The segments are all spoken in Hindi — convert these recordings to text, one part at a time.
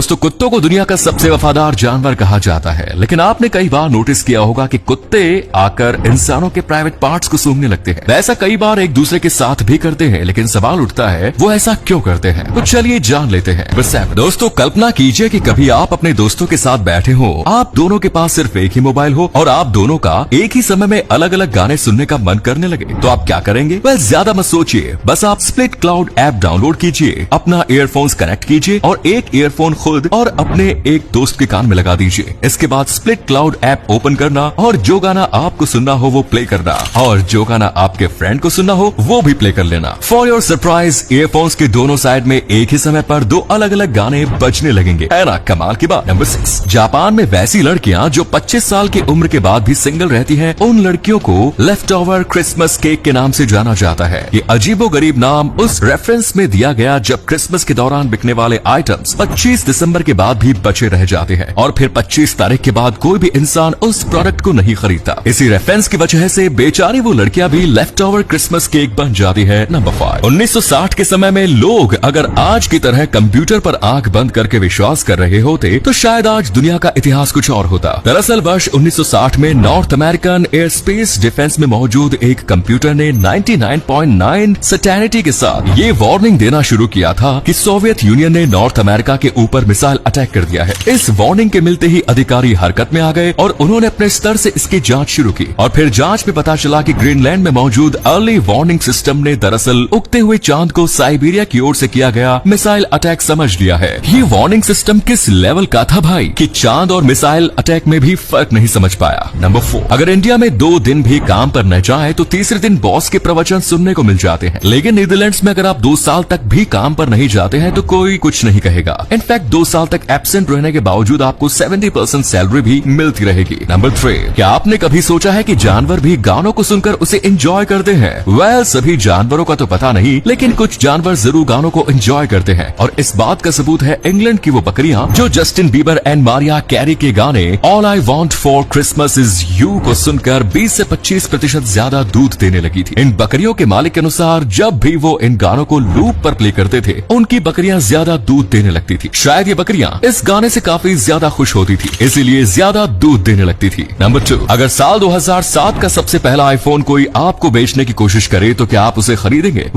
दोस्तों कुत्तों को दुनिया का सबसे वफादार जानवर कहा जाता है, लेकिन आपने कई बार नोटिस किया होगा कि कुत्ते आकर इंसानों के प्राइवेट पार्ट्स को सूंघने लगते हैं। ऐसा कई बार एक दूसरे के साथ भी करते हैं, लेकिन सवाल उठता है वो ऐसा क्यों करते हैं। तो चलिए जान लेते हैं। दोस्तों कल्पना कीजिए कि कभी आप अपने दोस्तों के साथ बैठे हो, आप दोनों के पास सिर्फ एक ही मोबाइल हो और आप दोनों का एक ही समय में अलग अलग गाने सुनने का मन करने लगे, तो आप क्या करेंगे? ज्यादा मत सोचिए, बस आप स्प्लिट क्लाउड ऐप डाउनलोड कीजिए, अपना ईयरफोन्स कनेक्ट कीजिए और एक ईयरफोन खुद और अपने एक दोस्त के कान में लगा दीजिए। इसके बाद स्प्लिट क्लाउड ऐप ओपन करना और जो गाना आपको सुनना हो वो प्ले करना और जो गाना आपके फ्रेंड को सुनना हो वो भी प्ले कर लेना। फॉर योर सरप्राइज ईयरफोन्स के दोनों साइड में एक ही समय पर दो अलग अलग गाने बजने लगेंगे। है ना कमाल की बात। नंबर 6, जापान में वैसी लड़कियां जो 25 साल की उम्र के बाद भी सिंगल रहती हैं, उन लड़कियों को लेफ्ट ओवर क्रिसमस केक के नाम से जाना जाता है। ये अजीबोगरीब नाम उस रेफरेंस में दिया गया जब क्रिसमस के दौरान बिकने वाले आइटम्स 25 दिसंबर के बाद भी बचे रह जाते हैं और फिर 25 तारीख के बाद कोई भी इंसान उस प्रोडक्ट को नहीं खरीदता। इसी रेफरेंस की वजह से बेचारी वो लड़कियां भी लेफ्ट ओवर क्रिसमस केक बन जाती है। नंबर 5, 1960 के समय में लोग अगर आज की तरह कंप्यूटर पर आंख बंद करके विश्वास कर रहे होते तो शायद आज दुनिया का इतिहास कुछ और होता। दरअसल वर्ष 1960 में north American air space defence में मौजूद एक कंप्यूटर ने 99.9 सर्टेनिटी के साथ ये वार्निंग देना शुरू किया था कि सोवियत यूनियन ने नॉर्थ अमेरिका के ऊपर मिसाइल अटैक कर दिया है। इस वार्निंग के मिलते ही अधिकारी हरकत में आ गए और उन्होंने अपने स्तर से इसकी जांच शुरू की और फिर जांच में पता चला कि ग्रीनलैंड में मौजूद अर्ली वार्निंग सिस्टम ने दरअसल उगते हुए चांद को साइबेरिया की ओर से किया गया मिसाइल अटैक समझ लिया है। ये वार्निंग सिस्टम किस लेवल का था भाई कि चांद और मिसाइल अटैक में भी फर्क नहीं समझ पाया। नंबर 4, अगर इंडिया में 2 दिन भी काम पर न जाए तो तीसरे दिन बॉस के प्रवचन सुनने को मिल जाते हैं, लेकिन नीदरलैंड्स में अगर आप 2 साल तक भी काम पर नहीं जाते हैं तो कोई कुछ नहीं कहेगा। इनफैक्ट 2 साल तक एब्सेंट रहने के बावजूद आपको 70% सैलरी भी मिलती रहेगी। नंबर 3, क्या आपने कभी सोचा है कि जानवर भी गानों को सुनकर उसे एंजॉय करते हैं? सभी जानवरों का तो पता नहीं, लेकिन कुछ जानवर जरूर गानों को एंजॉय करते हैं और इस बात का सबूत है इंग्लैंड की वो बकरियां जो Justin Bieber and Maria carry के गाने all I want for Christmas is you को सुनकर 20 से 25% ज्यादा दूध देने लगी थी। इन बकरियों के मालिक के अनुसार जब भी वो इन गानों को लूप पर प्ले करते थे उनकी बकरियां ज्यादा दूध देने लगती थी। शायद ये बकरियां इस गाने से काफी ज्यादा खुश होती थी, इसीलिए ज्यादा दूध देने लगती थी। नंबर 2, अगर साल 2007 का सबसे पहला आईफोन कोई आपको बेचने की कोशिश करे तो क्या आप उसे खरीदेंगे?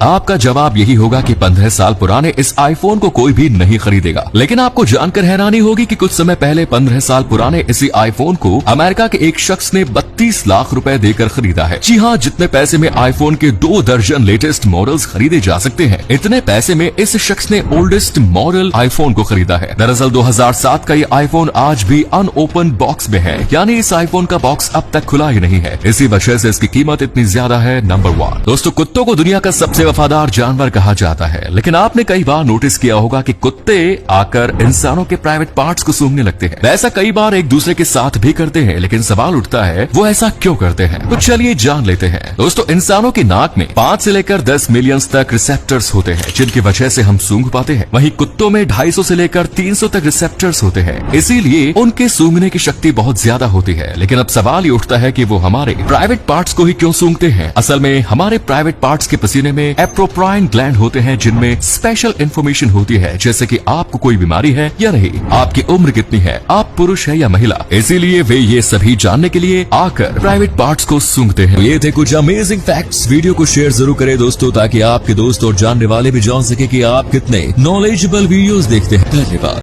आपका जवाब यही होगा कि 15 साल पुराने इस आईफोन को कोई भी नहीं खरीदेगा। लेकिन आपको जानकर हैरानी होगी कि कुछ समय पहले 15 साल पुराने इसी आईफोन को अमेरिका के एक शख्स ने 32 लाख रुपए देकर खरीदा है। जी हाँ, जितने पैसे में आईफोन के 2 दर्जन लेटेस्ट मॉडल्स खरीदे जा सकते हैं, इतने पैसे में इस शख्स ने ओल्डेस्ट मॉडल आईफोन को खरीदा है। दरअसल 2007 का ये आईफोन आज भी अनओपन बॉक्स में है, यानी इस आईफोन का बॉक्स अब तक खुला ही नहीं है। इसी वजह से इसकी कीमत इतनी ज्यादा है। नंबर 1, दोस्तों कुत्तों को दुनिया का सबसे वफादार जानवर कहा जाता है, लेकिन आपने कई बार नोटिस किया होगा कि कुत्ते आकर इंसानों के प्राइवेट पार्ट्स को सूंघने लगते हैं। ऐसा कई बार एक दूसरे के साथ भी करते हैं, लेकिन सवाल उठता है वो ऐसा क्यों करते हैं। तो चलिए जान लेते हैं। दोस्तों इंसानों की नाक में 5 से लेकर 10 मिलियन तक रिसेप्टर्स होते हैं, जिनकी वजह से हम सूंघ पाते हैं। वहीं कुत्तों में 250 से लेकर 300 तक रिसेप्टर्स होते हैं, इसीलिए उनके सूंघने की शक्ति बहुत ज्यादा होती है। लेकिन अब सवाल ये उठता है कि वो हमारे प्राइवेट पार्ट्स को ही क्यों सूंघते हैं। असल में हमारे प्राइवेट पार्ट्स के पसीने में एप्रोप्राइन ग्लैंड होते हैं, जिनमें स्पेशल इन्फॉर्मेशन होती है, जैसे कि आपको कोई बीमारी है या नहीं, आपकी उम्र कितनी है, आप पुरुष है या महिला। इसीलिए वे ये सभी जानने के लिए आकर प्राइवेट पार्ट्स को सूंघते हैं। ये थे कुछ अमेजिंग फैक्ट्स। वीडियो को शेयर जरूर करें दोस्तों, ताकि आपके दोस्त और जानने वाले भी जान सके कि आप कितने नॉलेजेबल वीडियोस देखते हैं। धन्यवाद।